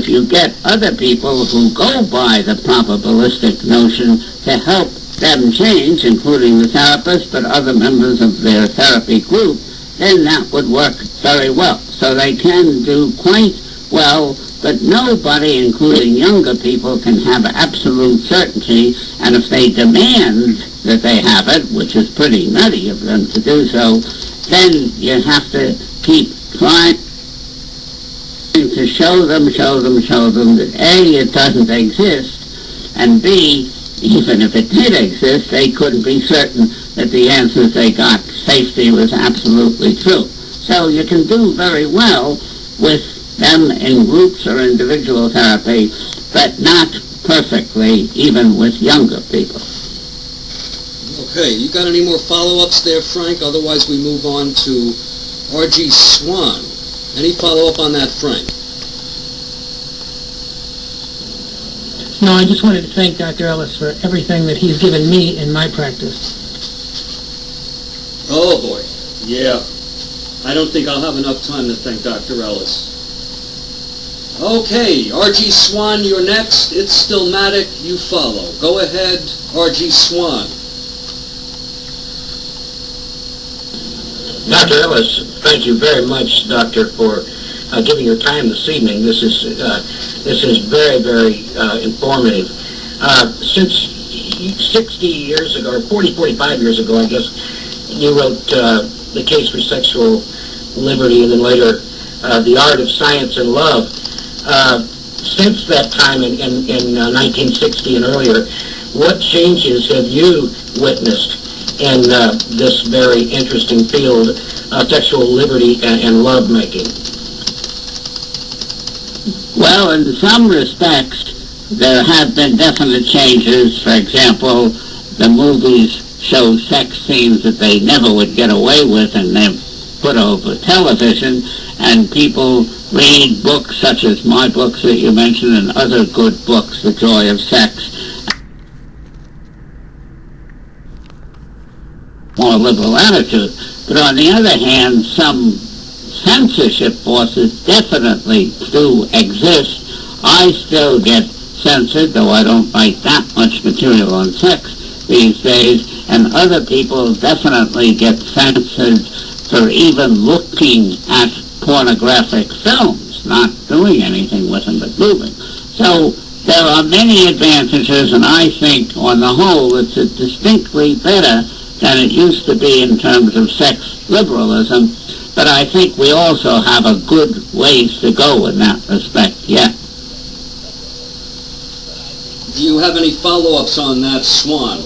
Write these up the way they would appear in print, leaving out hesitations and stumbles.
if you get other people who go by the probabilistic notion to help them change, including the therapist, but other members of their therapy group, then that would work very well. So they can do quite well, but nobody, including younger people, can have absolute certainty, and if they demand that they have it, which is pretty nutty of them to do so, then you have to keep trying to show them that A, it doesn't exist, and B, even if it did exist, they couldn't be certain that the answers they got, safety, was absolutely true. So you can do very well with them in groups or individual therapy, but not perfectly, even with younger people. Okay, you got any more follow-ups there, Frank? Otherwise we move on to R.G. Swan. Any follow-up on that, Frank? No, I just wanted to thank Dr. Ellis for everything that he's given me in my practice. Oh, boy. Yeah. I don't think I'll have enough time to thank Dr. Ellis. Okay, R.G. Swan, you're next. It's Stillmatic. You follow. Go ahead, R.G. Swan. Dr. Ellis, thank you very much, Doctor, for giving your time this evening. This is very, very informative. Since 60 years ago, or 45 years ago, I guess, you wrote The Case for Sexual Liberty, and then later The Art of Science and Love. Since that time in 1960 and earlier, what changes have you witnessed in this very interesting field of sexual liberty and love-making? Well, in some respects, there have been definite changes. For example, the movies show sex scenes that they never would get away with, and they're put over television, and people read books such as my books that you mentioned and other good books, The Joy of Sex, more liberal attitude. But on the other hand, some censorship forces definitely do exist. I still get censored, though I don't write that much material on sex these days, and other people definitely get censored for even looking at pornographic films, not doing anything with them but moving. So there are many advantages, and I think on the whole it's distinctly better than it used to be in terms of sex liberalism, but I think we also have a good ways to go in that respect yet. Do you have any follow-ups on that, Swan?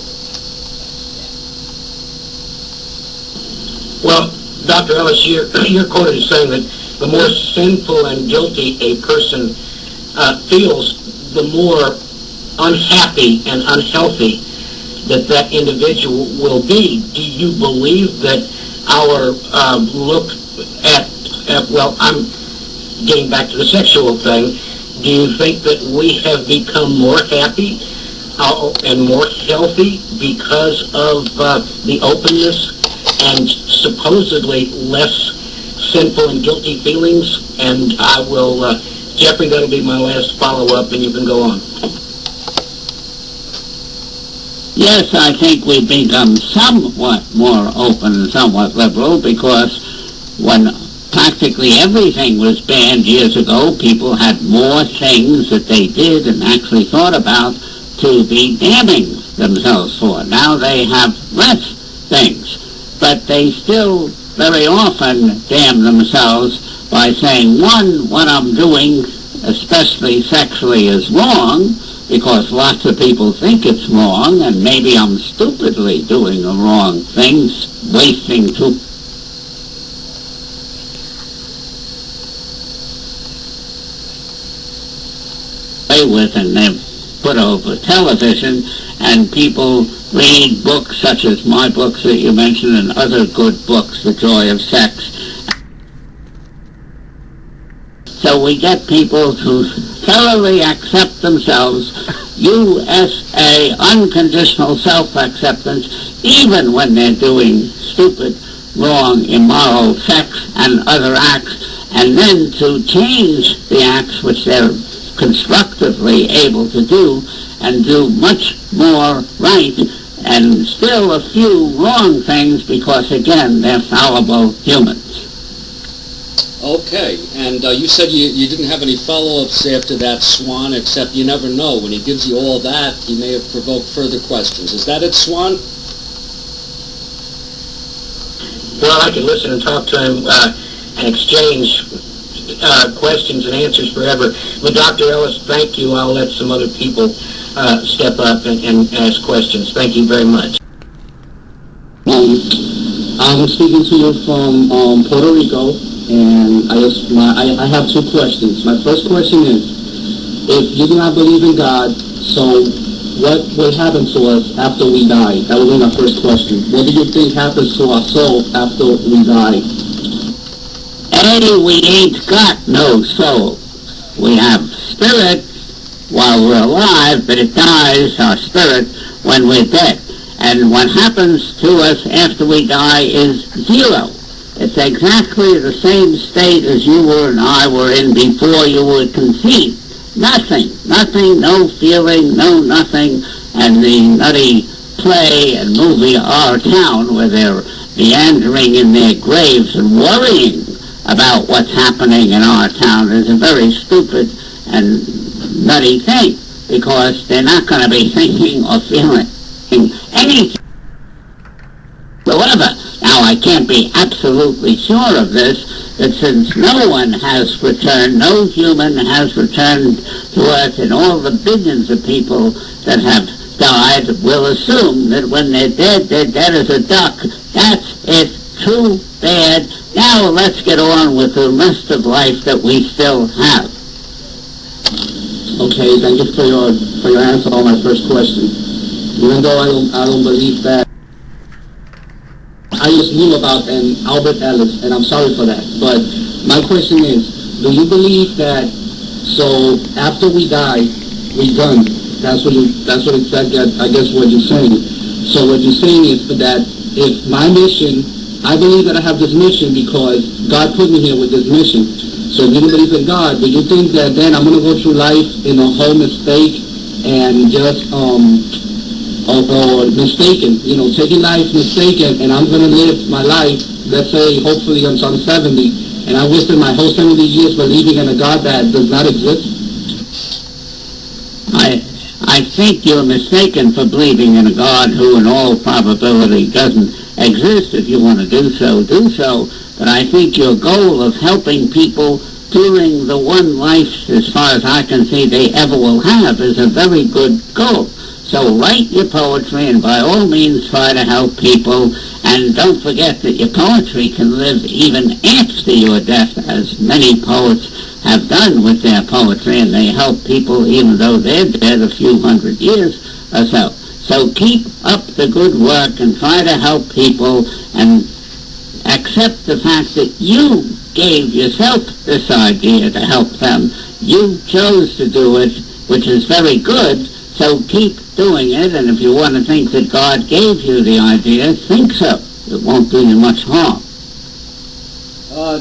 Well, Dr. Ellis, you're quoted as saying that the more sinful and guilty a person feels, the more unhappy and unhealthy that individual will be. Do you believe that our look at, well, I'm getting back to the sexual thing, do you think that we have become more happy and more healthy because of the openness and supposedly less sinful and guilty feelings? And I will, Jeffrey, that'll be my last follow-up, and you can go on. Yes, I think we've become somewhat more open and somewhat liberal, because when practically everything was banned years ago, people had more things that they did and actually thought about to be damning themselves for. Now they have less things, but they still very often damn themselves by saying, one, what I'm doing, especially sexually, is wrong, because lots of people think it's wrong, and maybe I'm stupidly doing the wrong things, wasting too with, and they're put over television, and people read books such as my books that you mentioned and other good books, The Joy of Sex. So we get people to thoroughly accept themselves, USA, unconditional self-acceptance, even when they're doing stupid, wrong, immoral sex and other acts, and then to change the acts which they're constructively able to do, and do much more right, and still a few wrong things, because again, they're fallible humans. Okay, and you said you didn't have any follow-ups after that, Swan, except you never know. When he gives you all that, he may have provoked further questions. Is that it, Swan? Well, I can listen and talk to him and exchange questions and answers forever. But Dr. Ellis, thank you. I'll let some other people step up and ask questions. Thank you very much. I'm speaking to you from Puerto Rico, and I have two questions. My first question is, if you do not believe in God, so what will happen to us after we die? That will be my first question. What do you think happens to our soul after we die? We ain't got no soul. We have spirit while we're alive, but it dies, our spirit, when we're dead. And what happens to us after we die is zero. It's exactly the same state as you were and I were in before you were conceived. Nothing, no feeling, no nothing. And the nutty play and movie Our Town, where they're meandering in their graves and worrying about what's happening in our town, is a very stupid and nutty thing, because they're not going to be thinking or feeling anything whatsoever. Now, I can't be absolutely sure of this, that since no one has returned, no human has returned to Earth, and all the billions of people that have died will assume that when they're dead as a duck. That's it. Too bad. Now let's get on with the rest of life that we still have. Okay, thank you for your answer on my first question. Even though I don't believe that, I just knew about Albert Ellis, and I'm sorry for that. But my question is, do you believe that, so after we die, we're done? That's what exactly, I guess what you're saying. So what you're saying is that if my mission, I believe that I have this mission because God put me here with this mission. So if you don't believe in God, do you think that then I'm going to go through life in a whole mistake and just, or mistaken, taking life mistaken, and I'm going to live my life, let's say, hopefully I'm 70, and I wasted my whole 70 years believing in a God that does not exist? I think you're mistaken for believing in a God who in all probability doesn't exist. If you want to do so, do so. But I think your goal of helping people during the one life, as far as I can see, they ever will have, is a very good goal. So write your poetry, and by all means try to help people. And don't forget that your poetry can live even after your death, as many poets have done with their poetry, and they help people even though they're dead a few hundred years or so. So keep up the good work and try to help people, and accept the fact that you gave yourself this idea to help them. You chose to do it, which is very good, so keep doing it, and if you want to think that God gave you the idea, think so. It won't do you much harm.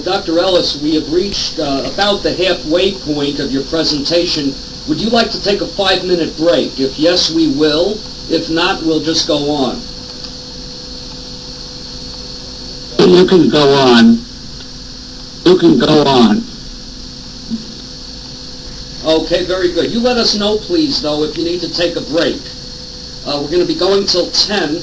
Dr. Ellis, we have reached about the halfway point of your presentation. Would you like to take a 5-minute break? If yes, we will. If not, we'll just go on. You can go on. You can go on. Okay, very good. You let us know, please, though, if you need to take a break. We're going to be going till 10.